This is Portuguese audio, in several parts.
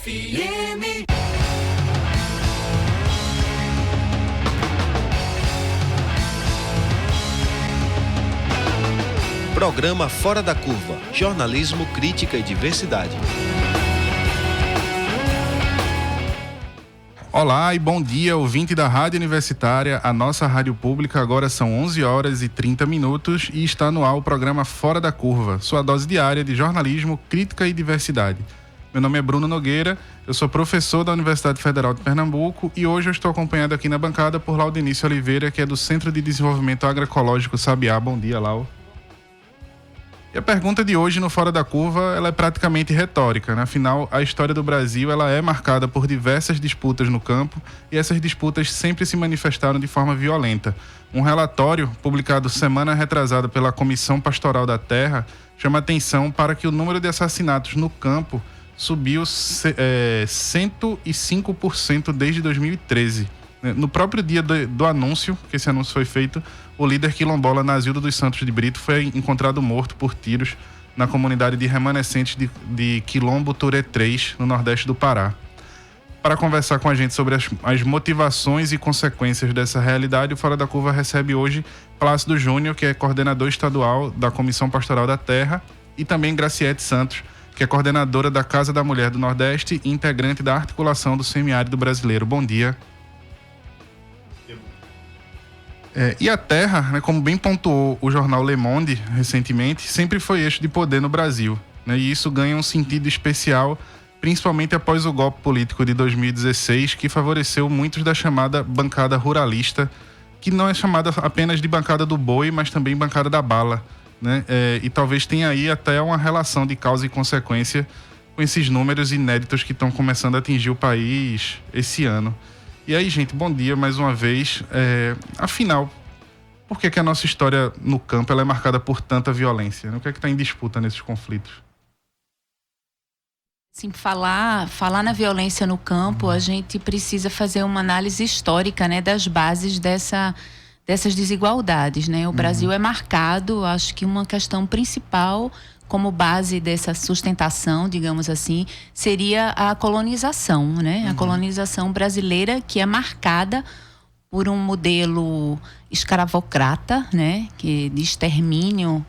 FM. Programa Fora da Curva, jornalismo, crítica e diversidade. Olá e bom dia, ouvinte da Rádio Universitária, a nossa rádio pública. Agora são 11 horas e 30 minutos e está no ar o programa Fora da Curva, sua dose diária de jornalismo, crítica e diversidade. Meu nome é Bruno Nogueira, eu sou professor da Universidade Federal de Pernambuco e hoje eu estou acompanhado aqui na bancada por Laudenício Oliveira, que é do Centro de Desenvolvimento Agroecológico Sabiá. Bom dia, Lau. E a pergunta de hoje no Fora da Curva, ela é praticamente retórica, né? Afinal, a história do Brasil ela é marcada por diversas disputas no campo e essas disputas sempre se manifestaram de forma violenta. Um relatório publicado semana retrasada pela Comissão Pastoral da Terra chama atenção para que o número de assassinatos no campo subiu 105% desde 2013. No próprio dia do anúncio, que esse anúncio foi feito, o líder quilombola Nazildo dos Santos de Brito foi encontrado morto por tiros na comunidade de remanescentes de Quilombo Turé 3, no nordeste do Pará. Para conversar com a gente sobre as motivações e consequências dessa realidade, o Fora da Curva recebe hoje Plácido Júnior, que é coordenador estadual da Comissão Pastoral da Terra, e também Graciete Santos, que é coordenadora da Casa da Mulher do Nordeste e integrante da articulação do semiárido brasileiro. Bom dia. E a terra, né, como bem pontuou o jornal Le Monde recentemente, sempre foi eixo de poder no Brasil, né, e isso ganha um sentido especial, principalmente após o golpe político de 2016, que favoreceu muitos da chamada bancada ruralista, que não é chamada apenas de bancada do boi, mas também bancada da bala, né, e talvez tenha aí até uma relação de causa e consequência com esses números inéditos que estão começando a atingir o país esse ano. E aí, gente, bom dia mais uma vez. Afinal, por que a nossa história no campo ela é marcada por tanta violência? O que é que está em disputa nesses conflitos? Sim, falar na violência no campo, a gente precisa fazer uma análise histórica, né, das bases dessas desigualdades, né? O Brasil é marcado, acho que uma questão principal como base dessa sustentação, digamos assim, seria a colonização, né? A colonização brasileira, que é marcada por um modelo escravocrata, né? Que de extermínio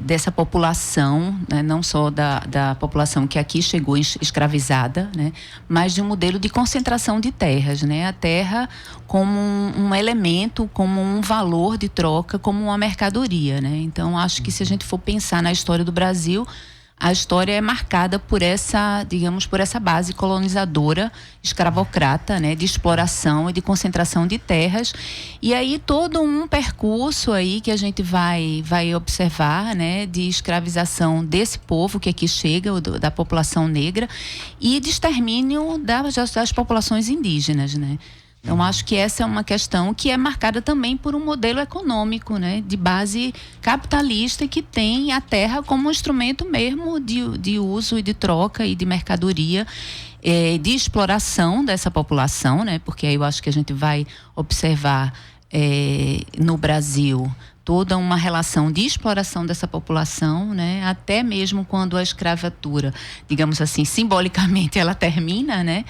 dessa população, né? Não só da população que aqui chegou escravizada, né? Mas de um modelo de concentração de terras, né? A terra como um elemento, como um valor de troca, como uma mercadoria, né? Então, acho que se a gente for pensar na história do Brasil, a história é marcada por essa, digamos, por essa base colonizadora, escravocrata, né, de exploração e de concentração de terras. E aí todo um percurso aí que a gente vai observar, né, de escravização desse povo que aqui chega, da população negra, e de extermínio das populações indígenas, né? Então, acho que essa é uma questão que é marcada também por um modelo econômico, né, de base capitalista, que tem a terra como um instrumento mesmo de uso e de troca e de mercadoria, de exploração dessa população, né, porque aí eu acho que a gente vai observar no Brasil toda uma relação de exploração dessa população, né? Até mesmo quando a escravatura, digamos assim, simbolicamente ela termina, né?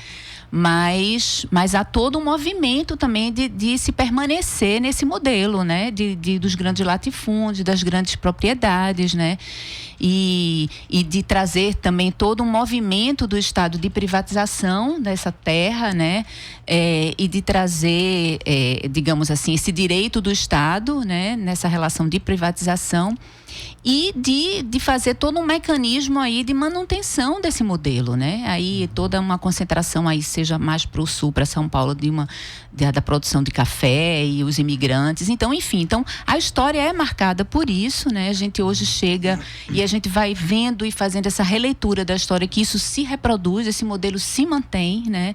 Mas há todo um movimento também de se permanecer nesse modelo, né? Dos grandes latifúndios, das grandes propriedades, né? E de trazer também todo um movimento do Estado de privatização dessa terra, né? E de trazer, digamos assim, esse direito do Estado, né? Nessa relação de privatização, e de fazer todo um mecanismo aí de manutenção desse modelo, né? Aí toda uma concentração aí, seja mais para o sul, para São Paulo, da produção de café e os imigrantes. Então, enfim, a história é marcada por isso, né? A gente hoje chega e a gente vai vendo e fazendo essa releitura da história, que isso se reproduz, esse modelo se mantém, né?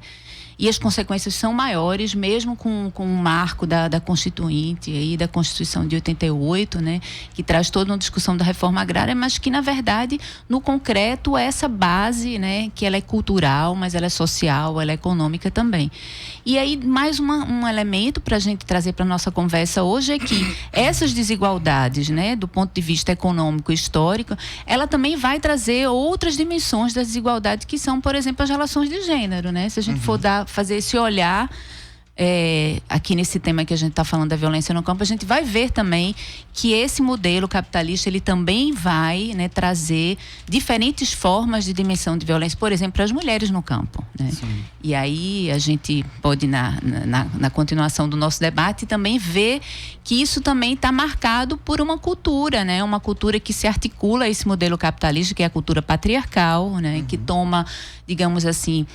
e as consequências são maiores, mesmo com o marco da Constituinte, aí, da Constituição de 88, né, que traz toda uma discussão da reforma agrária, mas que, na verdade, no concreto, essa base, né, que ela é cultural, mas ela é social, ela é econômica também. E aí, mais um elemento para a gente trazer para a nossa conversa hoje é que essas desigualdades, né, do ponto de vista econômico e histórico, ela também vai trazer outras dimensões das desigualdades, que são, por exemplo, as relações de gênero, né? Se a gente for fazer esse olhar aqui nesse tema que a gente está falando da violência no campo, a gente vai ver também que esse modelo capitalista, ele também vai, né, trazer diferentes formas de dimensão de violência, por exemplo, para as mulheres no campo, né? E aí a gente pode, na continuação do nosso debate, também ver que isso também está marcado por uma cultura, né? Uma cultura que se articula a esse modelo capitalista, que é a cultura patriarcal, né? Que toma, digamos assim,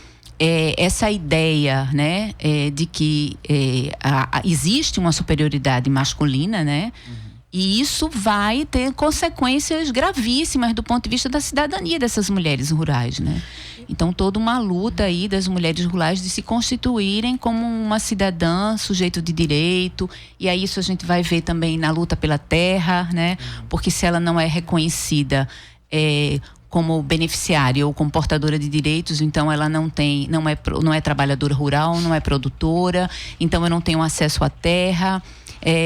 essa ideia, né, de que existe uma superioridade masculina, né? E isso vai ter consequências gravíssimas do ponto de vista da cidadania dessas mulheres rurais, né? Então, toda uma luta aí das mulheres rurais de se constituírem como uma cidadã, sujeito de direito. E aí isso a gente vai ver também na luta pela terra, né? Porque se ela não é reconhecida como beneficiária ou como portadora de direitos, então ela não é trabalhadora rural, não é produtora, então eu não tenho acesso à terra.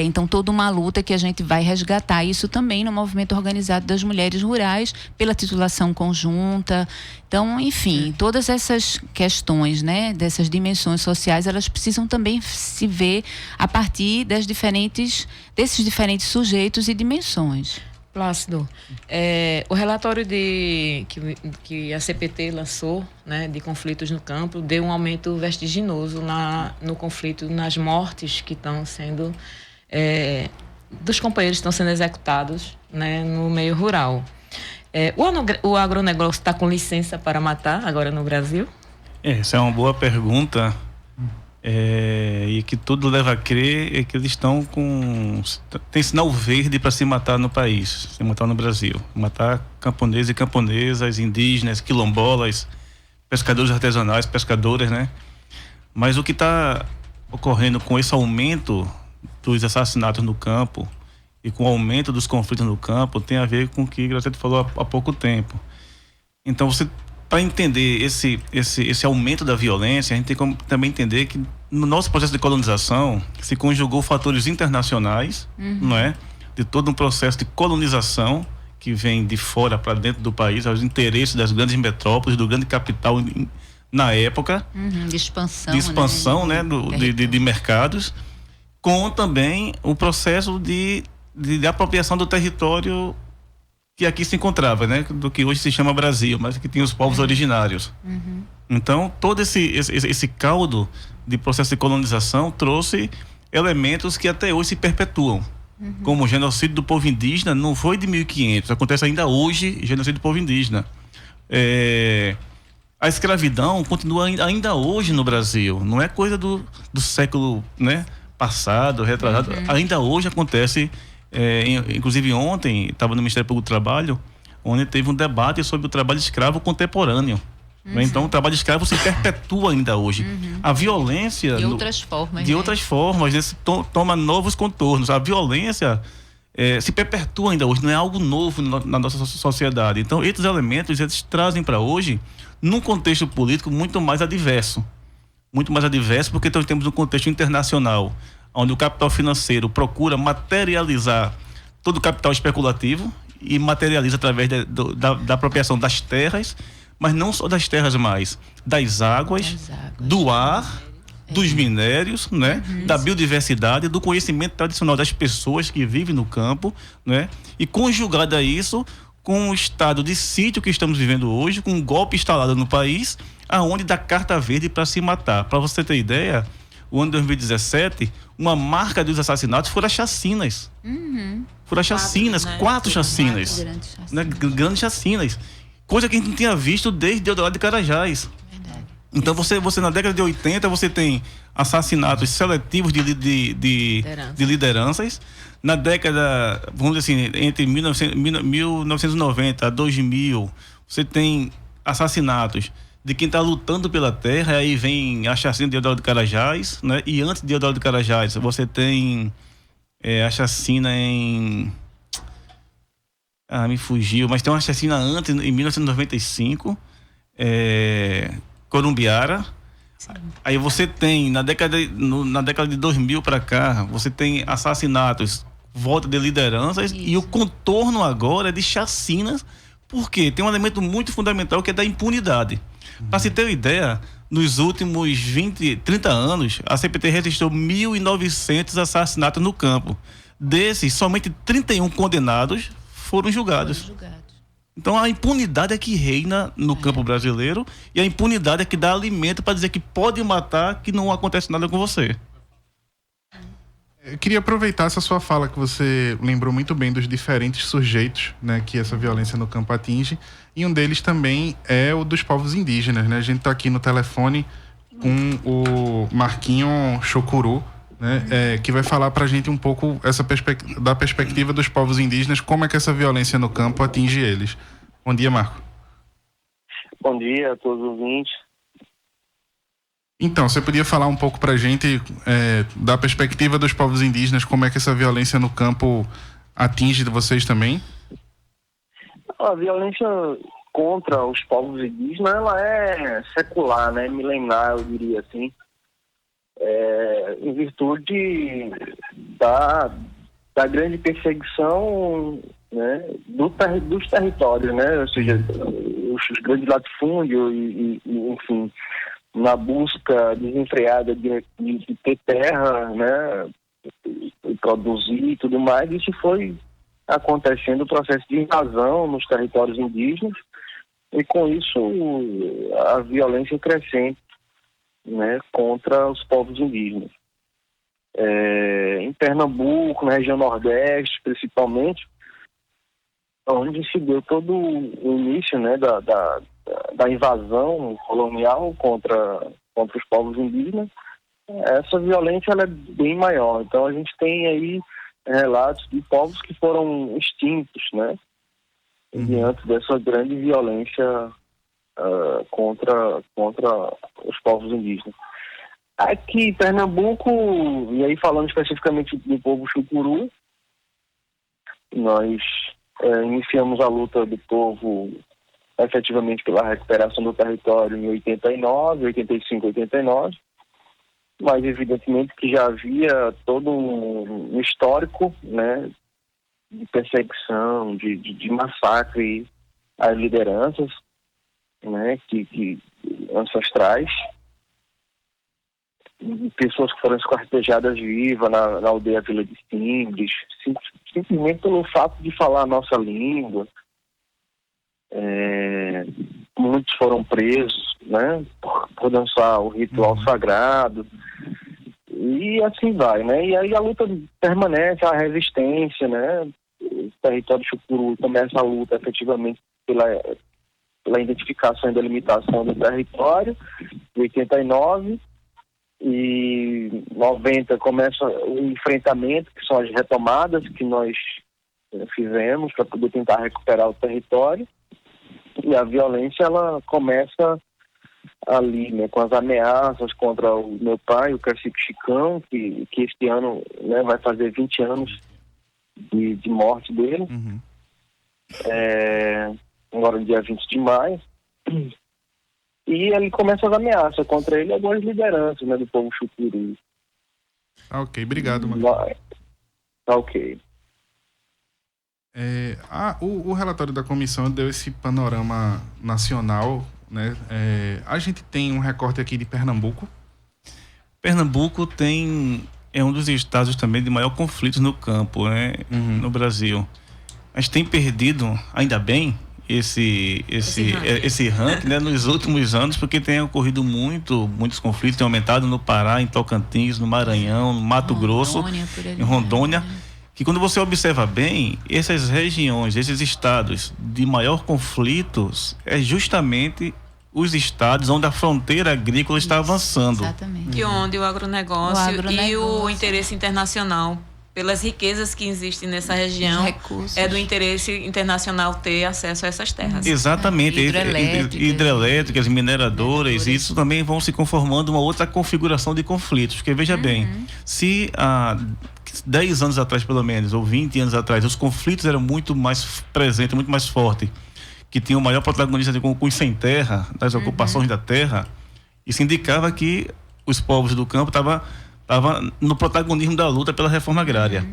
Então, toda uma luta que a gente vai resgatar isso também no movimento organizado das mulheres rurais, pela titulação conjunta. Então, enfim, todas essas questões, né, dessas dimensões sociais, elas precisam também se ver a partir desses diferentes sujeitos e dimensões. Plácido, o relatório que a CPT lançou, né, de conflitos no campo, deu um aumento vertiginoso no conflito, nas mortes que estão sendo, dos companheiros que estão sendo executados, né, no meio rural. O agronegócio está com licença para matar agora no Brasil? Essa é uma boa pergunta. E que tudo leva a crer que eles estão tem sinal verde para se matar no país, se matar no Brasil, matar camponeses e camponesas, indígenas, quilombolas, pescadores artesanais, pescadoras, né? Mas o que está ocorrendo com esse aumento dos assassinatos no campo e com o aumento dos conflitos no campo tem a ver com o que a Gracete falou há pouco tempo. Então, para entender esse aumento da violência, a gente tem como também entender que no nosso processo de colonização se conjugou fatores internacionais, não é? De todo um processo de colonização que vem de fora para dentro do país, aos interesses das grandes metrópoles, do grande capital na época. De expansão, né? De mercados, com também o processo de apropriação do território que aqui se encontrava, né? Do que hoje se chama Brasil, mas que tinha os povos originários. Então, todo esse caldo de processo de colonização trouxe elementos que até hoje se perpetuam. Como o genocídio do povo indígena não foi de 1500, acontece ainda hoje, genocídio do povo indígena. A escravidão continua ainda hoje no Brasil, não é coisa do século, né, passado, retrasado. Ainda hoje acontece. Inclusive ontem estava no Ministério Público do Trabalho, onde teve um debate sobre o trabalho escravo contemporâneo. Então o trabalho escravo se perpetua ainda hoje. A violência de outras formas, né, toma novos contornos. A violência se perpetua ainda hoje, não é algo novo na nossa sociedade. Então esses elementos eles trazem para hoje num contexto político muito mais adverso, porque nós temos um contexto internacional onde o capital financeiro procura materializar todo o capital especulativo e materializa através da apropriação das terras, mas não só das terras mais, das águas, do ar, dos minérios, né? Da biodiversidade, do conhecimento tradicional das pessoas que vivem no campo, né? E conjugado a isso com o estado de sítio que estamos vivendo hoje, com um golpe instalado no país, aonde dá carta verde para se matar. Para você ter ideia, o ano de 2017, uma marca dos assassinatos foram as chacinas. Foram as chacinas, 4 chacinas. Grandes chacinas. Coisa que a gente não tinha visto desde Eldorado de Carajás. Verdade. Então você na década de 80 você tem assassinatos seletivos de lideranças. Na década, vamos dizer assim, entre 1990 a 2000, você tem assassinatos de quem está lutando pela terra. Aí vem a chacina de Deodoro de Carajás, né? E antes de Deodoro de Carajás, você tem a chacina em... me fugiu, mas tem uma chacina antes, em 1995, Corumbiara. Sim. Aí você tem, na década de 2000 para cá, você tem assassinatos, volta de lideranças. Isso. E o contorno agora é de chacinas, porque tem um elemento muito fundamental que é da impunidade. Para se ter uma ideia, nos últimos 30 anos, a CPT registrou 1.900 assassinatos no campo. Desses, somente 31 condenados foram julgados. Então a impunidade é que reina no campo brasileiro, e a impunidade é que dá alimento para dizer que pode matar, que não acontece nada com você. Eu queria aproveitar essa sua fala, que você lembrou muito bem dos diferentes sujeitos, né, que essa violência no campo atinge, e um deles também é o dos povos indígenas, né? A gente está aqui no telefone com o Marquinho Chocuru, né, que vai falar para a gente um pouco da perspectiva dos povos indígenas, como é que essa violência no campo atinge eles. Bom dia, Marco. Bom dia a todos os ouvintes. Então, você podia falar um pouco para a gente da perspectiva dos povos indígenas, como é que essa violência no campo atinge vocês também? A violência contra os povos indígenas, ela é secular, né, milenar, eu diria assim. Em virtude da grande perseguição, né, dos territórios, né, ou seja, os grandes latifúndios e enfim, na busca desenfreada de ter terra, né, e produzir e tudo mais. Isso foi acontecendo, o processo de invasão nos territórios indígenas, e com isso a violência crescente, né, contra os povos indígenas. Em Pernambuco, na região Nordeste, principalmente, onde se deu todo o início, né, da invasão colonial contra os povos indígenas, essa violência ela é bem maior. Então a gente tem aí relatos de povos que foram extintos, né, diante dessa grande violência contra os povos indígenas. Aqui em Pernambuco, e aí falando especificamente do povo Chucuru, nós iniciamos a luta do povo efetivamente pela recuperação do território em 89, 85, 89, mas evidentemente que já havia todo um histórico, né, de perseguição, de massacre às lideranças, né, que ancestrais, pessoas que foram esquartejadas vivas na aldeia Vila de Simples, simplesmente pelo fato de falar a nossa língua. Muitos foram presos, né, por dançar o ritual sagrado, e assim vai, né? E aí a luta permanece, a resistência, né? O território Chucuru começa a luta efetivamente pela identificação e delimitação do território, em 89, e 90 começa o enfrentamento, que são as retomadas que nós fizemos para poder tentar recuperar o território, e a violência ela começa ali, né, com as ameaças contra o meu pai, o Cacique Chicão, que este ano, né, vai fazer 20 anos de morte dele. Agora no dia 20 de maio. E ele começa as ameaças contra ele e algumas lideranças, né, do povo Chucuru. Ok, obrigado, Marcos. Ok. O relatório da comissão deu esse panorama nacional, né? A gente tem um recorte aqui de Pernambuco. Pernambuco é um dos estados também de maior conflito no campo, né? No Brasil. Mas tem perdido, ainda bem, esse ranking, né, nos últimos anos, porque tem ocorrido muitos conflitos, tem aumentado no Pará, em Tocantins, no Maranhão, no Mato Grosso, em Rondônia, que quando você observa bem, essas regiões, esses estados de maior conflitos, é justamente os estados onde a fronteira agrícola está avançando. Exatamente. E onde o agronegócio e o interesse internacional pelas riquezas que existem nessa região, recursos. é do interesse internacional ter acesso a essas terras. Exatamente. Hidrelétricas, mineradoras, isso também vão se conformando uma outra configuração de conflitos. Porque, veja bem, se há 10 anos atrás, pelo menos, ou 20 anos atrás, os conflitos eram muito mais presentes, muito mais fortes, que tinham o maior protagonista com os sem terra, das ocupações da terra, isso indicava que os povos do campo estavam no protagonismo da luta pela reforma agrária.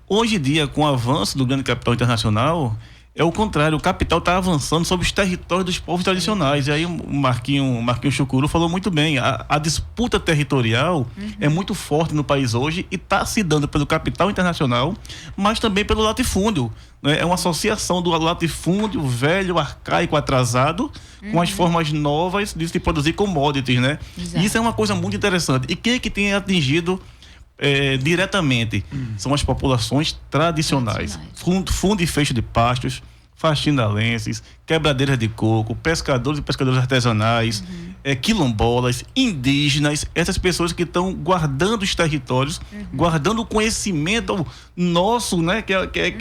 Hoje em dia, com o avanço do grande capital internacional, é o contrário, o capital está avançando sobre os territórios dos povos tradicionais. E aí o Marquinho Chucuru falou muito bem, a disputa territorial é muito forte no país hoje e está se dando pelo capital internacional, mas também pelo latifúndio, né? É uma associação do latifúndio velho, arcaico, atrasado, com as formas novas de se produzir commodities, né? E isso é uma coisa muito interessante. E quem é que tem atingido diretamente? São as populações tradicionais. Fundo e fecho de pastos, faxinalenses, quebradeiras de coco, pescadores e pescadores artesanais, quilombolas, indígenas, essas pessoas que estão guardando os territórios, guardando o conhecimento nosso, né, que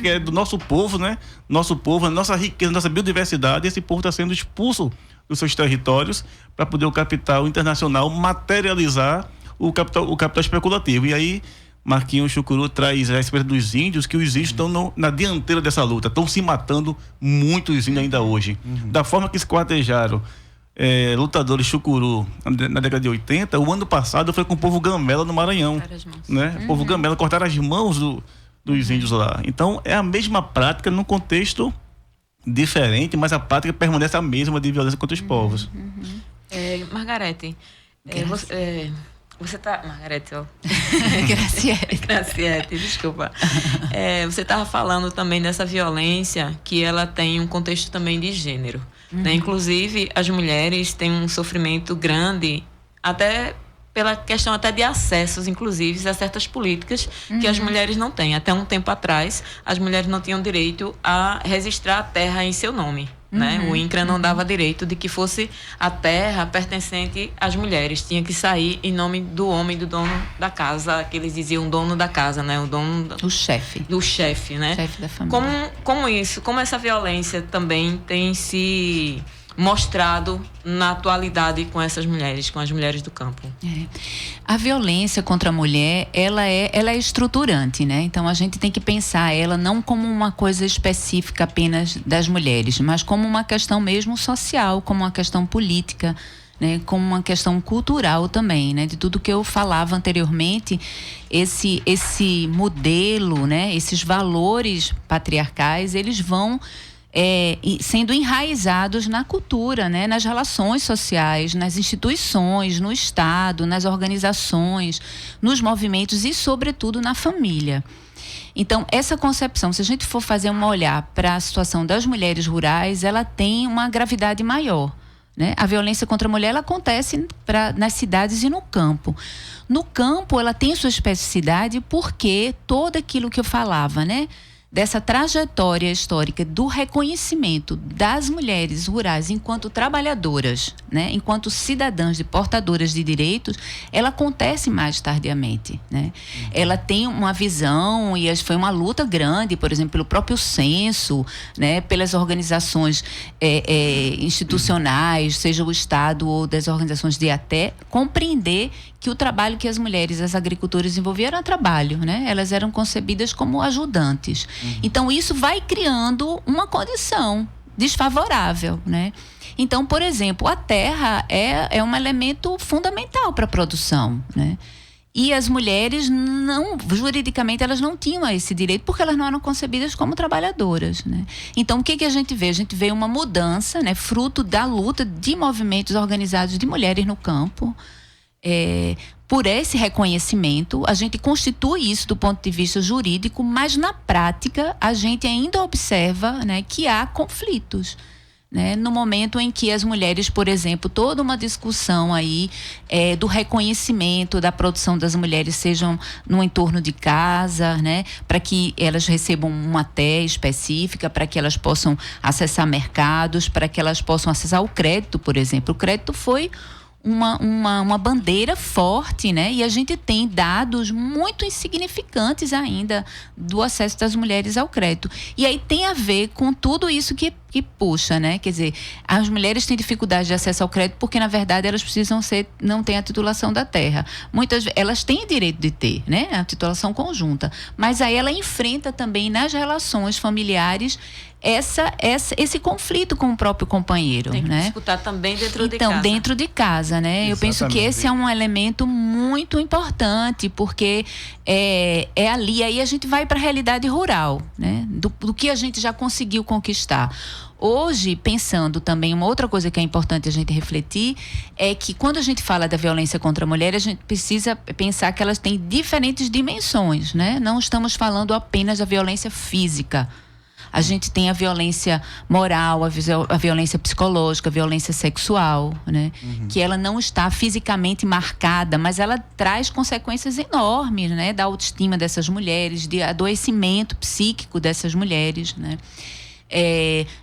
é do nosso povo, né? Nosso povo, a nossa riqueza, a nossa biodiversidade. Esse povo está sendo expulso dos seus territórios para poder o capital internacional materializar o capital especulativo. E aí Marquinho Chucuru traz a experiência dos índios, que os índios estão na dianteira dessa luta, estão se matando muitos índios ainda hoje. Da forma que esquartejaram lutadores Chucuru na década de 80, o ano passado foi com o povo Gamela no Maranhão, né? O povo Gamela cortaram as mãos dos índios lá. Então é a mesma prática num contexto diferente, mas a prática permanece a mesma de violência contra os povos. Margarete, você tá... Margarete, ó. Graciete, desculpa. Você estava falando também dessa violência, que ela tem um contexto também de gênero. Né? Inclusive, as mulheres têm um sofrimento grande, até pela questão até de acessos, inclusive, a certas políticas que as mulheres não têm. Até um tempo atrás, as mulheres não tinham direito a registrar a terra em seu nome. Né? O INCRA não dava direito de que fosse a terra pertencente às mulheres. Tinha que sair em nome do homem, do dono da casa, que eles diziam dono da casa, né? O chefe. Do chefe, né? Chefe da família. Como essa violência também tem se mostrado na atualidade com essas mulheres, com as mulheres do campo? A violência contra a mulher, ela é estruturante, né? Então a gente tem que pensar ela não como uma coisa específica apenas das mulheres, mas como uma questão mesmo social, como uma questão política, né? Como uma questão cultural também, né? De tudo que eu falava anteriormente, esse modelo, né? Esses valores patriarcais, eles vão sendo enraizados na cultura, né? Nas relações sociais, nas instituições, no Estado, nas organizações, nos movimentos e, sobretudo, na família. Então, essa concepção, se a gente for fazer um olhar para a situação das mulheres rurais, ela tem uma gravidade maior, né? A violência contra a mulher, ela acontece nas cidades e no campo. No campo, ela tem sua especificidade porque todo aquilo que eu falava, né? Dessa trajetória histórica do reconhecimento das mulheres rurais enquanto trabalhadoras, né, enquanto cidadãs e portadoras de direitos, ela acontece mais tardiamente, né? Ela tem uma visão e foi uma luta grande, por exemplo, pelo próprio censo, né, pelas organizações institucionais, seja o Estado ou das organizações de até compreender que o trabalho que as mulheres, as agricultoras desenvolviam era trabalho, né? Elas eram concebidas como ajudantes. Então, isso vai criando uma condição desfavorável, né? Então, por exemplo, a terra é um elemento fundamental para a produção, né? E as mulheres, juridicamente, elas não tinham esse direito porque elas não eram concebidas como trabalhadoras, né? Então, o que a gente vê? A gente vê uma mudança, né? Fruto da luta de movimentos organizados de mulheres no campo. Por esse reconhecimento, a gente constitui isso do ponto de vista jurídico, mas na prática a gente ainda observa, né, que há conflitos, né? No momento em que as mulheres, por exemplo, toda uma discussão aí do reconhecimento da produção das mulheres sejam no entorno de casa, né? Para que elas recebam uma TE específica, para que elas possam acessar mercados, para que elas possam acessar o crédito, por exemplo. O crédito foi uma bandeira forte, né? E a gente tem dados muito insignificantes ainda do acesso das mulheres ao crédito. E aí tem a ver com tudo isso que puxa, né? Quer dizer, as mulheres têm dificuldade de acesso ao crédito porque, na verdade, elas não têm a titulação da terra. Muitas vezes, elas têm direito de ter, né? A titulação conjunta. Mas aí ela enfrenta também nas relações familiares esse conflito com o próprio companheiro, tem que né? disputar também dentro de casa. Então, dentro de casa, né? Eu penso que esse é um elemento muito importante, porque é ali, aí a gente vai para a realidade rural, né? Do que a gente já conseguiu conquistar. Hoje, pensando também, uma outra coisa que é importante a gente refletir é que quando a gente fala da violência contra a mulher, a gente precisa pensar que elas têm diferentes dimensões, né? Não estamos falando apenas da violência física. A gente tem a violência moral, a violência psicológica, a violência sexual, né? Que ela não está fisicamente marcada, mas ela traz consequências enormes, né? Da autoestima dessas mulheres, de adoecimento psíquico dessas mulheres, né?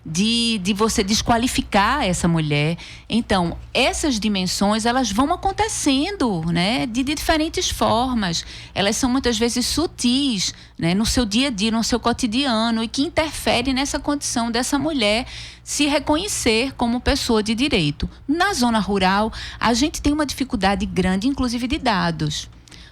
De você desqualificar essa mulher. Então, essas dimensões, elas vão acontecendo, né? De diferentes formas. Elas são muitas vezes sutis, né? No seu dia a dia, no seu cotidiano, e que interferem nessa condição dessa mulher se reconhecer como pessoa de direito. Na zona rural, a gente tem uma dificuldade grande, inclusive de dados.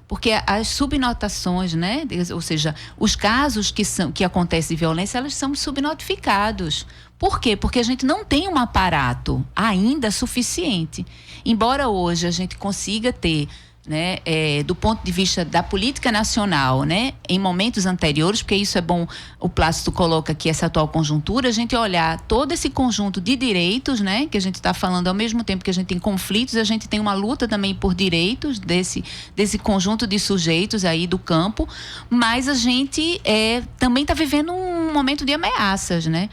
Porque as subnotações, né? Ou seja, os casos que acontecem de violência, elas são subnotificados. Por quê? Porque a gente não tem um aparato ainda suficiente. Embora hoje a gente consiga ter, né, do ponto de vista da política nacional, né, em momentos anteriores, porque isso é bom, o Plácido coloca aqui essa atual conjuntura, a gente olhar todo esse conjunto de direitos, né, que a gente está falando ao mesmo tempo que a gente tem conflitos, a gente tem uma luta também por direitos desse conjunto de sujeitos aí do campo, mas a gente também está vivendo um momento de ameaças, né,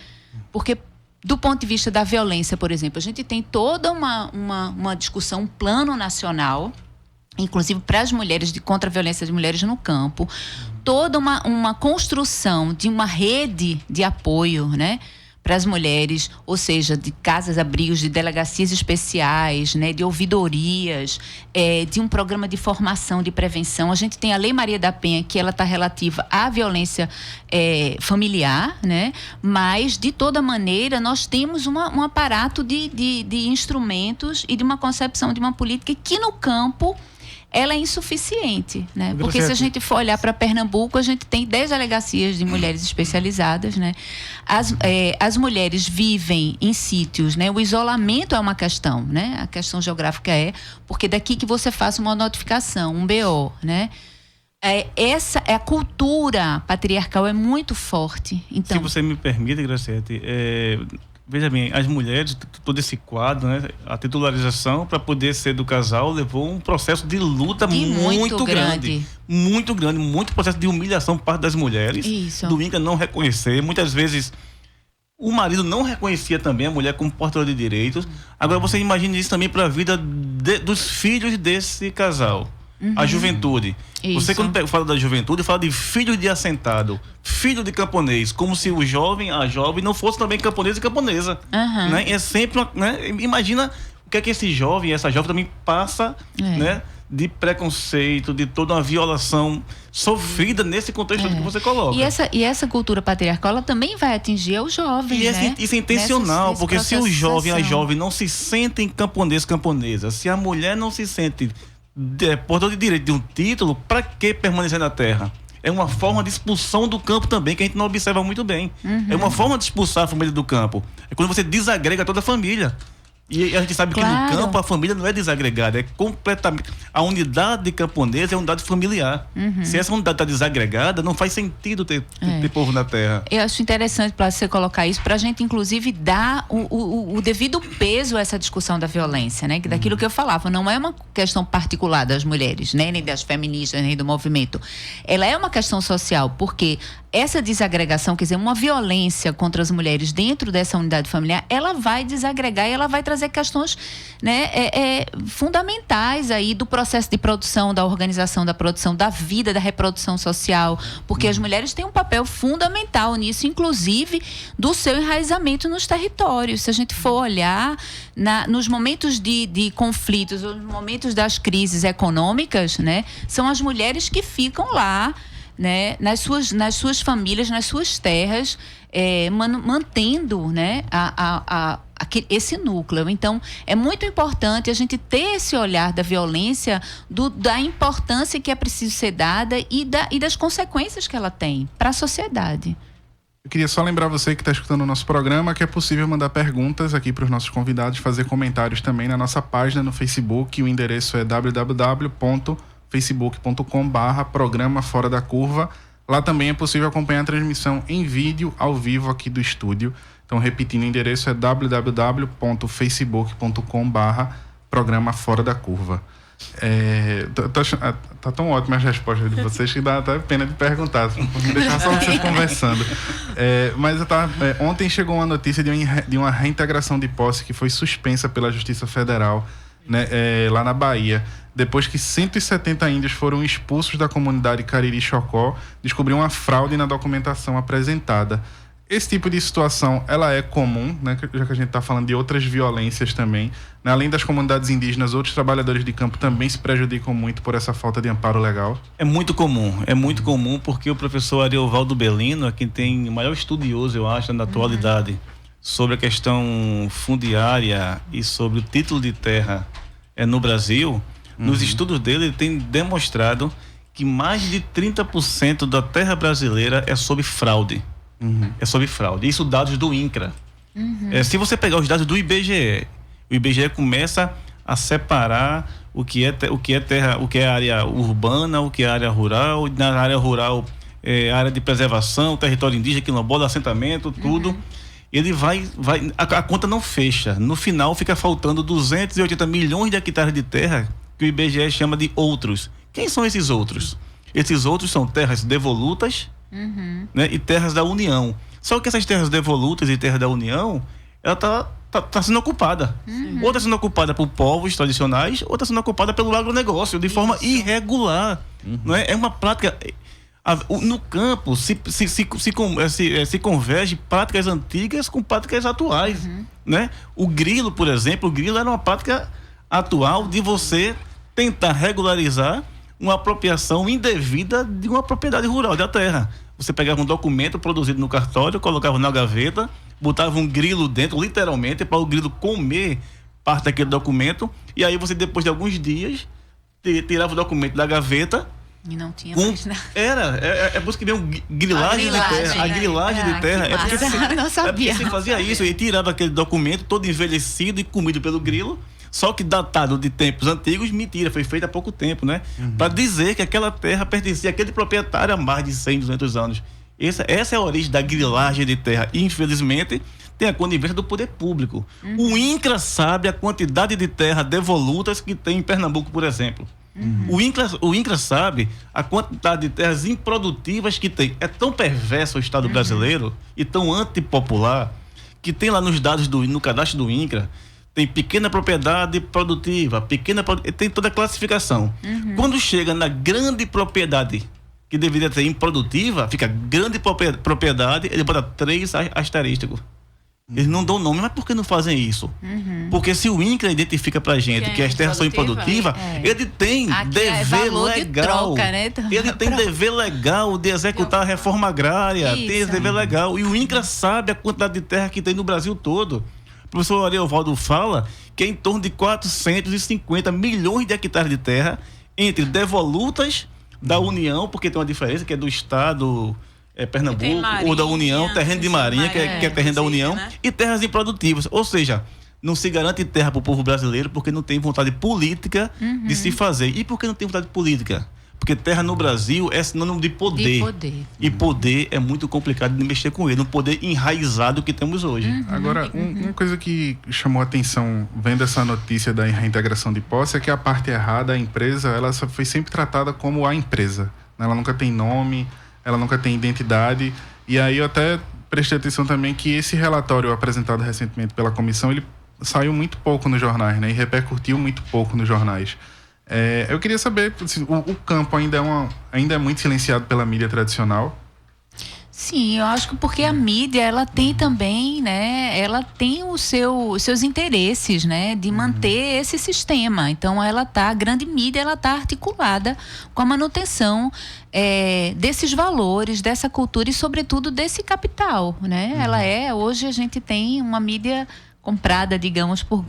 porque do ponto de vista da violência, por exemplo, a gente tem toda uma discussão, um plano nacional, inclusive para as mulheres, contra a violência de mulheres no campo, toda uma construção de uma rede de apoio, né, para as mulheres, ou seja, de casas-abrigos, de delegacias especiais, né, de ouvidorias, de um programa de formação, de prevenção. A gente tem a Lei Maria da Penha, que ela está relativa à violência familiar, né, mas, de toda maneira, nós temos um aparato de instrumentos e de uma concepção de uma política que, no campo, ela é insuficiente, né? Porque se a gente for olhar para Pernambuco, a gente tem 10 delegacias de mulheres especializadas, né? As mulheres vivem em sítios, né? O isolamento é uma questão, né? A questão geográfica porque daqui que você faça uma notificação, um BO, né? A cultura patriarcal é muito forte. Então, se você me permite, Graciete, veja bem, as mulheres, todo esse quadro, né, a titularização para poder ser do casal levou um processo de luta muito grande. Muito grande, muito processo de humilhação por parte das mulheres. Isso. Do INCRA não reconhecer, muitas vezes o marido não reconhecia também a mulher como portadora de direitos. Agora você imagina isso também para a vida dos filhos desse casal. A juventude. Isso. Você, quando fala da juventude, fala de filho de assentado, filho de camponês, como se o jovem, a jovem, não fosse também camponês e camponesa. Né? É sempre, né? Imagina o que é que esse jovem, essa jovem também passa, né? De preconceito, de toda uma violação sofrida nesse contexto que você coloca. E essa cultura patriarcal, ela também vai atingir os jovens, né? Isso é intencional, porque se o jovem, a jovem não se sentem camponês, camponesa, se a mulher não se sente portador de direito de um título, para que permanecer na terra? É uma forma de expulsão do campo também, que a gente não observa muito bem. É uma forma de expulsar a família do campo. É quando você desagrega toda a família. E a gente sabe que no campo a família não é desagregada, é completamente. A unidade camponesa é a unidade familiar. Se essa unidade está desagregada, não faz sentido ter povo na terra. Eu acho interessante para você colocar isso, para a gente, inclusive, dar o devido peso a essa discussão da violência, né? Daquilo que eu falava, não é uma questão particular das mulheres, né? Nem das feministas, nem do movimento. Ela é uma questão social, porque essa desagregação, quer dizer, uma violência contra as mulheres dentro dessa unidade familiar, ela vai desagregar e ela vai trazer trazer questões, né, fundamentais aí do processo de produção, da organização da produção, da vida, da reprodução social, porque as mulheres têm um papel fundamental nisso, inclusive do seu enraizamento nos territórios. Se a gente for olhar nos momentos de conflitos, nos momentos das crises econômicas, né, são as mulheres que ficam lá, né, nas suas famílias, nas suas terras, mantendo, né, esse núcleo. Então, é muito importante a gente ter esse olhar da violência, da importância que é preciso ser dada e das consequências que ela tem para a sociedade. Eu queria só lembrar você que está escutando o nosso programa que é possível mandar perguntas aqui para os nossos convidados, fazer comentários também na nossa página no Facebook. O endereço é www.facebook.com/programa Fora da Curva. Lá também é possível acompanhar a transmissão em vídeo, ao vivo aqui do estúdio. Então, repetindo, o endereço é www.facebook.com/programa Fora da Curva. Tá tão ótima as respostas de vocês que dá até pena de perguntar. Deixar só vocês conversando. Mas ontem chegou uma notícia de uma reintegração de posse que foi suspensa pela Justiça Federal, né, lá na Bahia. Depois que 170 índios foram expulsos da comunidade Cariri-Chocó, descobriu uma fraude na documentação apresentada. Esse tipo de situação, ela é comum, né, já que a gente está falando de outras violências também, né? Além das comunidades indígenas, outros trabalhadores de campo também se prejudicam muito por essa falta de amparo legal? É muito comum porque o professor Ariovaldo Belino é quem tem o maior estudioso, eu acho, na atualidade, sobre a questão fundiária e sobre o título de terra no Brasil. Nos estudos dele, ele tem demonstrado que mais de 30% da terra brasileira é sob fraude. É sobre fraude. Isso dados do INCRA. Se você pegar os dados do IBGE, o IBGE começa a separar o que é terra, o que é área urbana, o que é área rural. Na área rural, área de preservação, território indígena, quilombola, assentamento, tudo. Ele vai a conta não fecha. No final fica faltando 280 milhões de hectares de terra que o IBGE chama de outros. Quem são esses outros? Esses outros são terras devolutas, né, e terras da União. Só que essas terras devolutas e terras da União, ela tá sendo ocupada. Ou está sendo ocupada por povos tradicionais, ou está sendo ocupada pelo agronegócio de forma irregular. Não é? É uma prática. No campo se converge práticas antigas com práticas atuais. Né? O grilo, por exemplo, era uma prática atual de você tentar regularizar uma apropriação indevida de uma propriedade rural da terra. Você pegava um documento produzido no cartório, colocava na gaveta, botava um grilo dentro, literalmente, para o grilo comer parte daquele documento, e aí você, depois de alguns dias, tirava o documento da gaveta. E não tinha mais nada. É por isso que veio grilagem de terra. A grilagem de terra. Não sabia. É porque você fazia isso, e tirava aquele documento todo envelhecido e comido pelo grilo, só que datado de tempos antigos, mentira, foi feito há pouco tempo, né? Para dizer que aquela terra pertencia àquele proprietário há mais de 100, 200 anos. Essa é a origem da grilagem de terra. E, infelizmente, tem a conivência do poder público. O INCRA sabe a quantidade de terra devolutas que tem em Pernambuco, por exemplo. O INCRA sabe a quantidade de terras improdutivas que tem. É tão perverso o Estado brasileiro e tão antipopular que tem lá nos dados no cadastro do INCRA, tem pequena propriedade produtiva, tem toda a classificação. Quando chega na grande propriedade, que deveria ser improdutiva, fica grande propriedade, ele bota 3 asterísticos. Eles não dão nome, mas por que não fazem isso? Porque se o INCRA identifica pra gente que as terras são improdutivas, ele tem dever legal. Troca, né? Ele tem dever legal de executar a reforma agrária, tem dever legal. E o INCRA sabe a quantidade de terra que tem no Brasil todo. O professor Ariovaldo fala que é em torno de 450 milhões de hectares de terra entre devolutas da União, porque tem uma diferença que é do Estado Pernambuco, marinha, ou da União, terreno de marinha, que é terreno da União, né? E terras improdutivas. Ou seja, não se garante terra para o povo brasileiro porque não tem vontade política de se fazer. E por que não tem vontade política? Porque terra no Brasil é sinônimo de poder. E poder é muito complicado de mexer com ele, um poder enraizado que temos hoje. Agora, uma coisa que chamou a atenção vendo essa notícia da reintegração de posse é que a parte errada, a empresa, ela foi sempre tratada como a empresa. Ela nunca tem nome, ela nunca tem identidade. E aí eu até prestei atenção também que esse relatório apresentado recentemente pela comissão, ele saiu muito pouco nos jornais, né? E repercutiu muito pouco nos jornais. Eu queria saber, assim, o campo ainda é muito silenciado pela mídia tradicional? Sim, eu acho que porque a mídia, ela tem também, né, ela tem os seus interesses, né, de manter esse sistema. Então, a grande mídia, ela está articulada com a manutenção desses valores, dessa cultura e, sobretudo, desse capital, né? Hoje a gente tem uma mídia comprada, digamos, por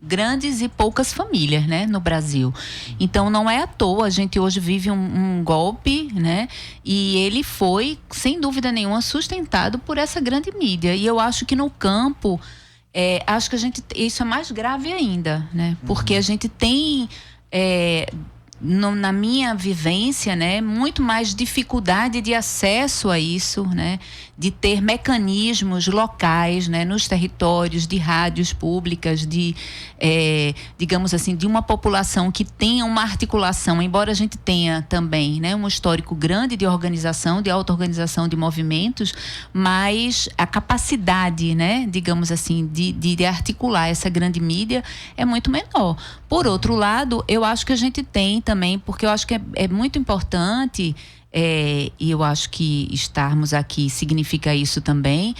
grandes e poucas famílias, né, no Brasil. Então, não é à toa, a gente hoje vive um golpe, né, e ele foi, sem dúvida nenhuma, sustentado por essa grande mídia. E eu acho que no campo, acho que isso é mais grave ainda, né, porque a gente tem, na minha vivência, né, muito mais dificuldade de acesso a isso, né, de ter mecanismos locais, né, nos territórios, de rádios públicas, digamos assim, de uma população que tenha uma articulação, embora a gente tenha também, né, um histórico grande de organização, de auto-organização de movimentos, mas a capacidade, né, digamos assim, de articular essa grande mídia é muito menor. Por outro lado, eu acho que a gente tem também, porque eu acho que é muito importante, e eu acho que estarmos aqui significa isso também,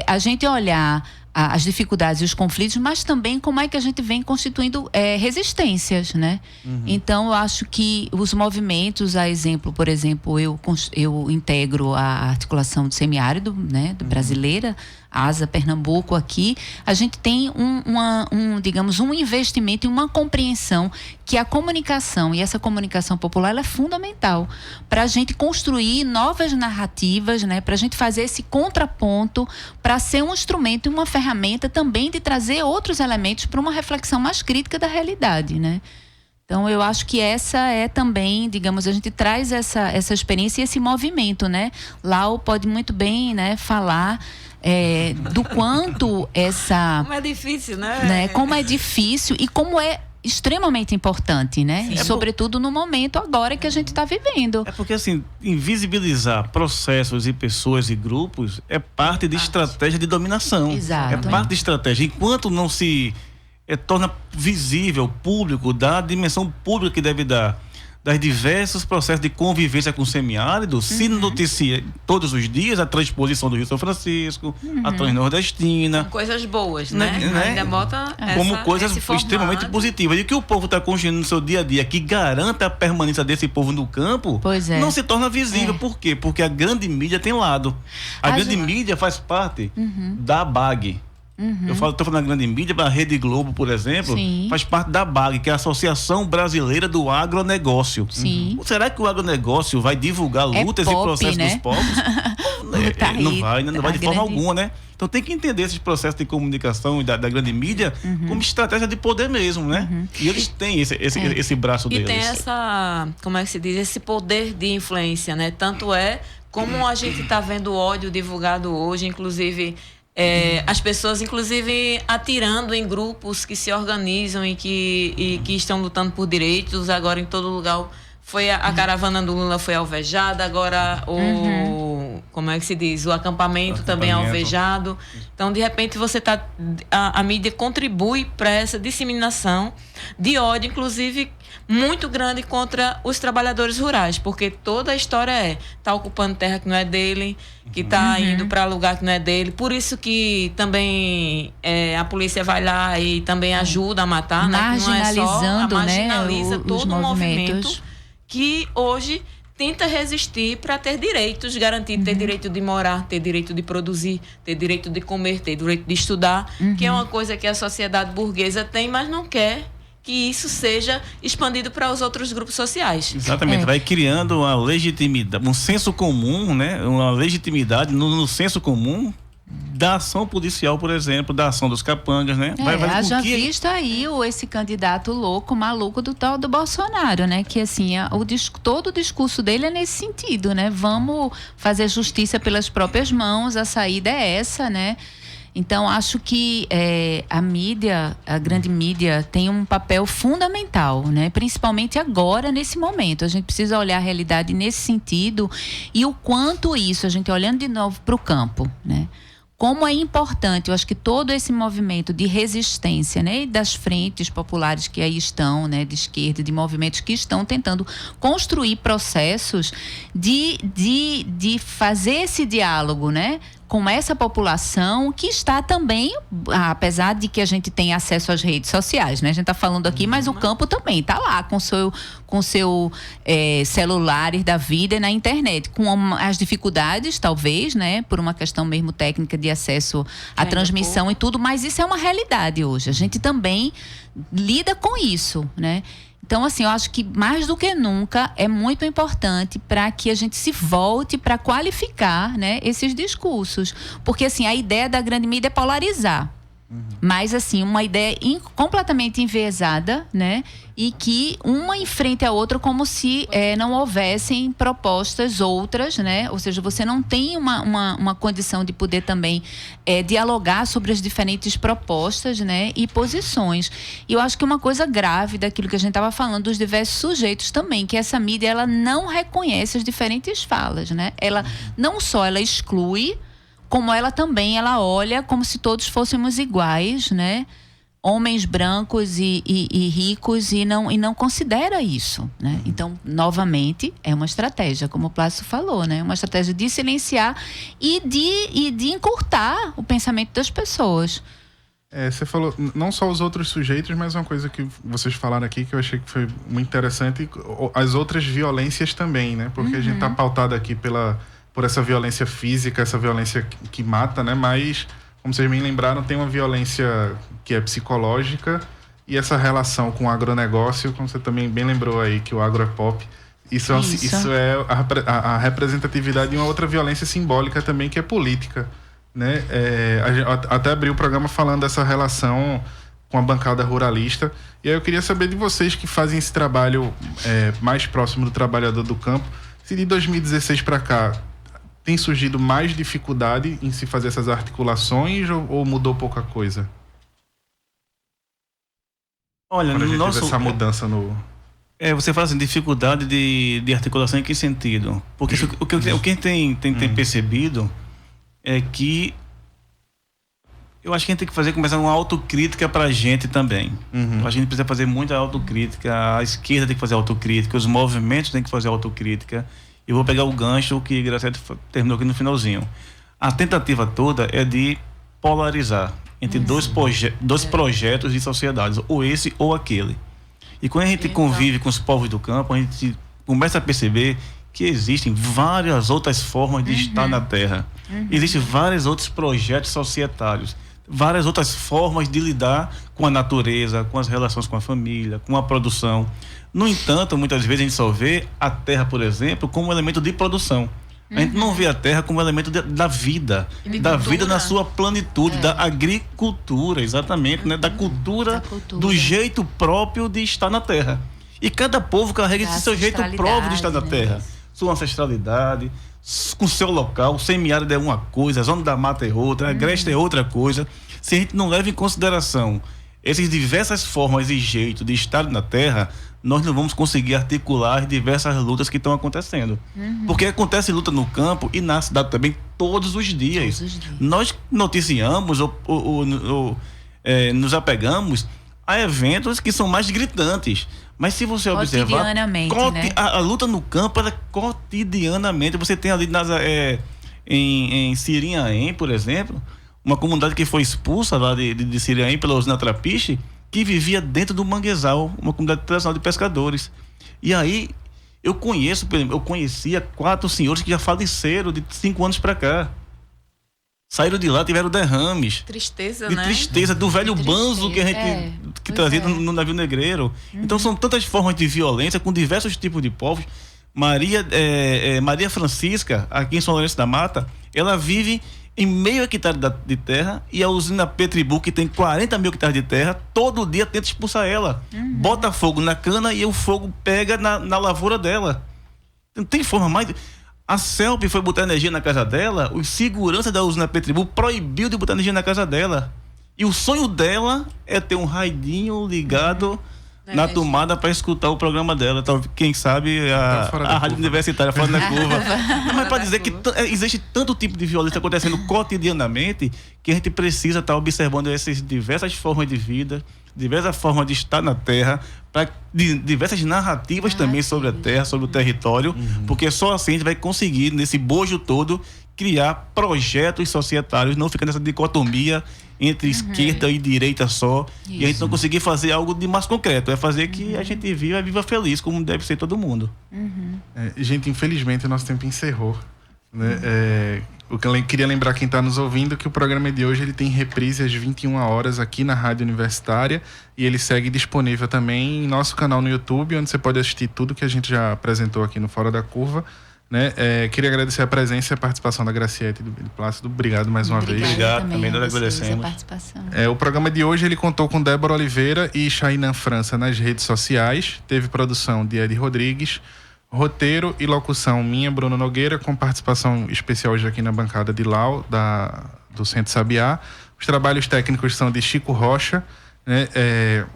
a gente olhar as dificuldades e os conflitos, mas também como é que a gente vem constituindo resistências, né? Então, eu acho que os movimentos, a exemplo, por exemplo, eu integro a articulação do semiárido, né, brasileira, ASA Pernambuco aqui, a gente tem digamos, um investimento e uma compreensão que a comunicação, e essa comunicação popular, ela é fundamental para a gente construir novas narrativas, né, para a gente fazer esse contraponto, para ser um instrumento e uma ferramenta também de trazer outros elementos para uma reflexão mais crítica da realidade, né? Então, eu acho que essa é também, digamos, a gente traz essa experiência e esse movimento, né? Lau pode muito bem, né, falar do quanto Como é difícil, né? Como é difícil e como é extremamente importante, né? E sobretudo no momento agora que a gente está vivendo. É porque, assim, invisibilizar processos e pessoas e grupos é parte de estratégia de dominação. Exato. É parte de estratégia. Enquanto não se torna visível, público, da dimensão pública que deve dar, das diversos processos de convivência com o semiárido, se noticia todos os dias a transposição do Rio São Francisco, a Transnordestina. Coisas boas, né? Ainda bota como coisas extremamente positivas. E o que o povo está construindo no seu dia a dia, que garanta a permanência desse povo no campo, não se torna visível. Por quê? Porque a grande mídia tem lado. A grande mídia faz parte da BAG. Estou falando da grande mídia, a Rede Globo, por exemplo, faz parte da BAG, que é a Associação Brasileira do Agronegócio. Será que o agronegócio vai divulgar lutas e processos, né, dos povos? Não vai de forma alguma, né? Então tem que entender esses processos de comunicação da grande mídia como estratégia de poder mesmo, né? E eles têm esse braço deles. E tem como é que se diz, esse poder de influência, né? Tanto como a gente está vendo o ódio divulgado hoje, inclusive as pessoas, inclusive, atirando em grupos que se organizam e que estão lutando por direitos. Agora, em todo lugar, a caravana do Lula foi alvejada. Agora, como é que se diz? O acampamento também é alvejado. Então, de repente, a mídia contribui para essa disseminação de ódio, inclusive muito grande contra os trabalhadores rurais, porque toda a história tá ocupando terra que não é dele, que tá indo para lugar que não é dele. Por isso que também a polícia vai lá e também ajuda a matar, marginalizando, marginaliza todo o movimento que hoje tenta resistir para ter direitos garantidos, ter direito de morar, ter direito de produzir, ter direito de comer, ter direito de estudar, que é uma coisa que a sociedade burguesa tem, mas não quer que isso seja expandido para os outros grupos sociais. Exatamente, vai criando uma legitimidade, um senso comum, né? Uma legitimidade no senso comum da ação policial, por exemplo, da ação dos capangas, né? Já visto aí esse candidato louco, maluco do tal do Bolsonaro, né? Que assim, todo o discurso dele é nesse sentido, né? Vamos fazer justiça pelas próprias mãos, a saída é essa, né? Então, acho que a mídia, a grande mídia, tem um papel fundamental, né? Principalmente agora, nesse momento. A gente precisa olhar a realidade nesse sentido e o quanto isso, a gente olhando de novo para o campo, né? como é importante, eu acho que todo esse movimento de resistência, né, das frentes populares que aí estão, né, de esquerda, de movimentos que estão tentando construir processos de fazer esse diálogo, né, com essa população que está também, apesar de que a gente tem acesso às redes sociais, né? A gente está falando aqui, mas o campo também está lá com seu celulares da vida e na internet, com as dificuldades, talvez, né? Por uma questão mesmo técnica de acesso à transmissão e tudo, mas isso é uma realidade hoje. A gente também lida com isso, né? Então, assim, eu acho que mais do que nunca é muito importante para que a gente se volte para qualificar, né, esses discursos. Porque, assim, a ideia da grande mídia é polarizar. Mas, assim, uma ideia completamente enviesada, né? E que uma enfrente a outra como se não houvessem propostas outras, né? Ou seja, você não tem uma condição de poder também dialogar sobre as diferentes propostas, né? E posições. E eu acho que uma coisa grave daquilo que a gente estava falando, dos diversos sujeitos também, que essa mídia, ela não reconhece as diferentes falas, né? Ela não só ela exclui, como ela também, ela olha como se todos fôssemos iguais, né? Homens brancos e ricos e não considera isso, né? Então, novamente, é uma estratégia, como o Plácido falou, né? Uma estratégia de silenciar e de encurtar o pensamento das pessoas. Você falou não só os outros sujeitos, mas uma coisa que vocês falaram aqui que eu achei que foi muito interessante, as outras violências também, né? Porque a gente está pautado aqui por essa violência física, essa violência que mata, né? Mas, como vocês me lembraram, tem uma violência que é psicológica e essa relação com o agronegócio, como você também bem lembrou aí, que o agro é pop. Isso é a representatividade de uma outra violência simbólica também, que é política, né? A gente até abriu o programa falando dessa relação com a bancada ruralista. E aí eu queria saber de vocês que fazem esse trabalho mais próximo do trabalhador do campo, se de 2016 para cá tem surgido mais dificuldade em se fazer essas articulações ou mudou pouca coisa? Olha, quando a gente no nosso... teve essa mudança no... você fala assim, dificuldade de articulação em que sentido? Porque o que a gente tem percebido é que eu acho que a gente tem que começar uma autocrítica pra gente também. A gente precisa fazer muita autocrítica, a esquerda tem que fazer autocrítica, os movimentos têm que fazer autocrítica. Eu vou pegar o gancho que Graciete terminou aqui no finalzinho. A tentativa toda é de polarizar entre dois projetos de sociedades, ou esse ou aquele. E quando a gente convive com os povos do campo, a gente começa a perceber que existem várias outras formas de estar na terra. Existem vários outros projetos societários, várias outras formas de lidar com a natureza, com as relações com a família, com a produção. No entanto, muitas vezes a gente só vê a terra, por exemplo, como elemento de produção. A gente não vê a terra como elemento da vida, da vida na sua plenitude, da agricultura, exatamente, né? Da cultura, do jeito próprio de estar na terra. E cada povo carrega esse seu jeito próprio de estar na terra. Sua ancestralidade, com seu local. O semiárido é uma coisa, a zona da mata é outra, a agreste é outra coisa. Se a gente não leva em consideração essas diversas formas e jeitos de estar na terra, nós não vamos conseguir articular as diversas lutas que estão acontecendo. Porque acontece luta no campo e na cidade também todos os dias. Nós noticiamos nos apegamos a eventos que são mais gritantes. Mas se você observar, né? a luta no campo é cotidianamente. Você tem ali em Sirinhaém, por exemplo, uma comunidade que foi expulsa lá de Sirinhaém pela usina Trapiche, que vivia dentro do manguezal, uma comunidade tradicional de pescadores. E aí, eu conhecia 4 senhores que já faleceram de 5 anos para cá. Saíram de lá, tiveram derrames. Tristeza, né? Tristeza, do velho banzo que a gente trazia no navio negreiro. Então, são tantas formas de violência com diversos tipos de povos. Maria Francisca, aqui em São Lourenço da Mata, ela vive em meio hectare de terra, e a usina Petribu, que tem 40 mil hectares de terra, todo dia tenta expulsar ela. Bota fogo na cana e o fogo pega na lavoura dela. Não tem forma mais... A CELP foi botar energia na casa dela, os seguranças da usina Petribu proibiu de botar energia na casa dela. E o sonho dela é ter um raidinho ligado na tomada para escutar o programa dela. Então, quem sabe a rádio universitária fora da curva. Mas para dizer que existe tanto tipo de violência acontecendo cotidianamente que a gente precisa estar observando essas diversas formas de vida, diversas formas de estar na terra, diversas narrativas também sobre a terra, sobre o território, porque só assim a gente vai conseguir, nesse bojo todo, criar projetos societários, não ficar nessa dicotomia entre esquerda e direita só, e a gente não conseguir fazer algo de mais concreto, é fazer que a gente viva feliz, como deve ser todo mundo. Gente, infelizmente o nosso tempo encerrou, né? Eu queria lembrar quem está nos ouvindo que o programa de hoje ele tem reprise às 21 horas aqui na Rádio Universitária e ele segue disponível também em nosso canal no YouTube, onde você pode assistir tudo que a gente já apresentou aqui no Fora da Curva, né? Queria agradecer a presença e a participação da Graciete e do Plácido. Obrigado mais uma vez. Obrigado, também nós agradecemos. O programa de hoje ele contou com Débora Oliveira e Chainan França nas redes sociais. Teve produção de Ed Rodrigues, roteiro e locução minha, Bruno Nogueira, com participação especial hoje aqui na bancada de Lau, do Centro Sabiá. Os trabalhos técnicos são de Chico Rocha, né?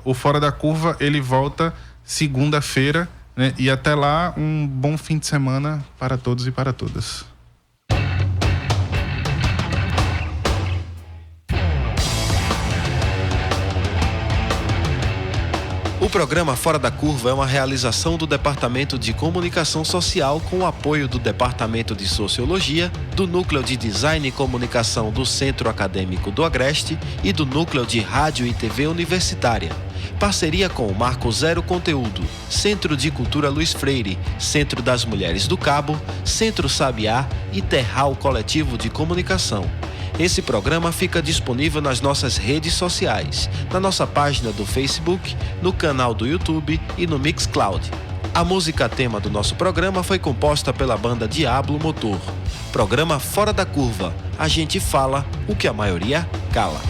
O Fora da Curva ele volta segunda-feira, né? E até lá, um bom fim de semana para todos e para todas. O programa Fora da Curva é uma realização do Departamento de Comunicação Social com o apoio do Departamento de Sociologia, do Núcleo de Design e Comunicação do Centro Acadêmico do Agreste e do Núcleo de Rádio e TV Universitária. Parceria com o Marco Zero Conteúdo, Centro de Cultura Luiz Freire, Centro das Mulheres do Cabo, Centro Sabiá e Terral Coletivo de Comunicação. Esse programa fica disponível nas nossas redes sociais, na nossa página do Facebook, no canal do YouTube e no Mixcloud. A música tema do nosso programa foi composta pela banda Diablo Motor. Programa Fora da Curva. A gente fala o que a maioria cala.